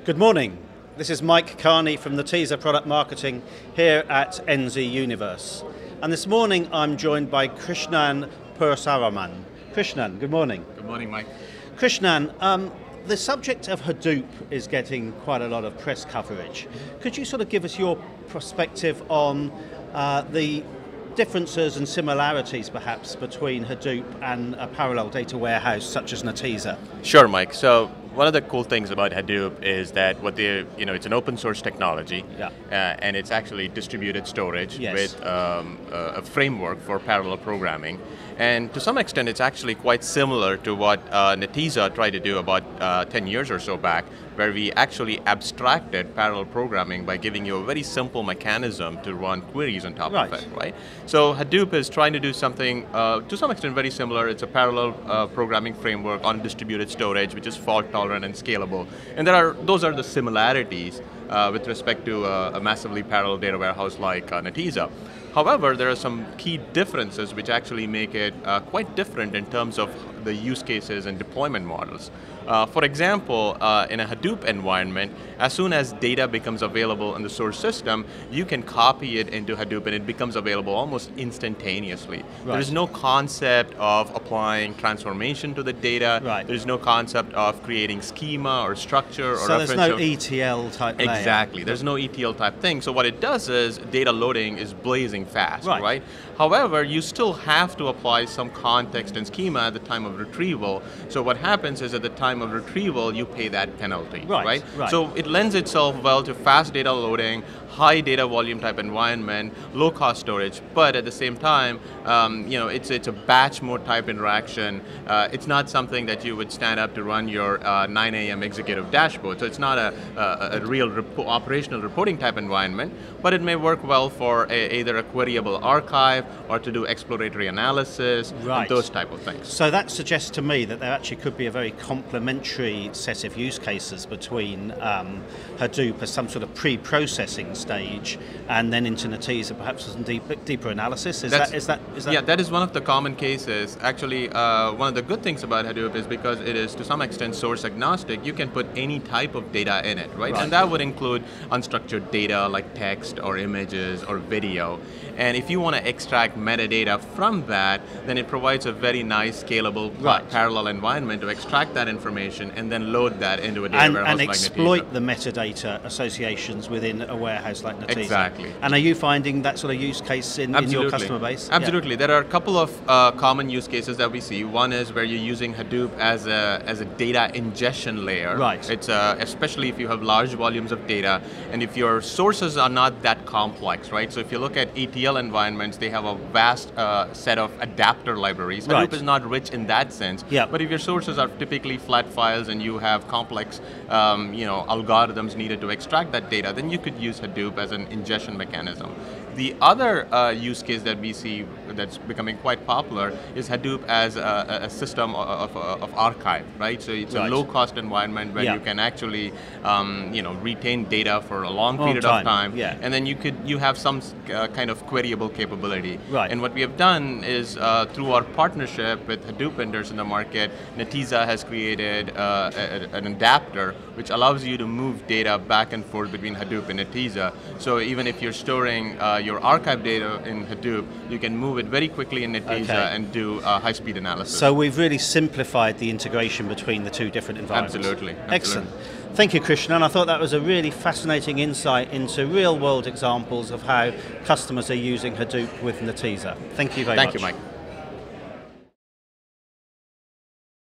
Good morning. This is Mike Carney from Netezza Product Marketing here at NZ Universe. And this morning I'm joined by Krishnan Purusaraman. Krishnan, good morning. Good morning, Mike. Krishnan, the subject of Hadoop is getting quite a lot of press coverage. Could you sort of give us your perspective on the differences and similarities perhaps between Hadoop and a parallel data warehouse such as Netezza? Sure, Mike. So one of the cool things about Hadoop is that it's an open source technology, and it's actually distributed storage with a framework for parallel programming. And to some extent, it's actually quite similar to what Netezza tried to do about 10 years or so back, where we actually abstracted parallel programming by giving you a very simple mechanism to run queries on top of it, right? So Hadoop is trying to do something to some extent very similar. It's a parallel programming framework on distributed storage, which is fault tolerant and scalable. And those are the similarities with respect to a massively parallel data warehouse like Netezza. However, there are some key differences which actually make it quite different in terms of the use cases and deployment models. For example, in a Hadoop environment, as soon as data becomes available in the source system, you can copy it into Hadoop and it becomes available almost instantaneously. There is no concept of applying transformation to the data. There is no concept of creating schema or structure or so there's no ETL type layer. Exactly. There's no ETL type thing. So what it does is data loading is blazing fast, right? However, you still have to apply some context and schema at the time of retrieval. So what happens is at the time of retrieval, you pay that penalty, right? So it lends itself well to fast data loading, high data volume type environment, low cost storage, but at the same time, it's a batch mode type interaction. It's not something that you would stand up to run your 9 a.m. executive dashboard. So it's not a real operational reporting type environment, but it may work well for either a queryable archive or to do exploratory analysis, and those type of things. So that suggests to me that there actually could be a very complementary set of use cases between Hadoop as some sort of pre-processing stage and then into Netezza perhaps some deeper analysis. Is that? Yeah, that is one of the common cases. Actually, one of the good things about Hadoop is because it is to some extent source agnostic, you can put any type of data in it, right? And that would include unstructured data like text or images or video. And if you want to extract metadata from that, then it provides a very nice scalable parallel environment to extract that information and then load that into a data warehouse and like exploit Netezza. the metadata associations within a warehouse like Netezza. Exactly. And are you finding that sort of use case in your customer base? Absolutely. There are a couple of common use cases that we see. One is where you're using Hadoop as a data ingestion layer. It's especially if you have large volumes of data and if your sources are not that complex, right? So if you look at ETL environments, they have a vast set of adapter libraries. Hadoop is not rich in that sense. But if your sources are typically flat files and you have complex algorithms needed to extract that data, then you could use Hadoop as an ingestion mechanism. The other use case that we see that's becoming quite popular is Hadoop as a system of archive, right? So it's a low-cost environment where you can actually, retain data for a long period of time, and then you have some kind of queryable capability. And what we have done is through our partnership with Hadoop vendors in the market, Netezza has created an adapter which allows you to move data back and forth between Hadoop and Netezza. So even if you're storing your archive data in Hadoop, you can move it very quickly in Netezza and do high-speed analysis. So we've really simplified the integration between the two different environments. Absolutely. Excellent. Thank you, Krishnan. I thought that was a really fascinating insight into real-world examples of how customers are using Hadoop with Netezza. Thank you very much. Thank you, Mike.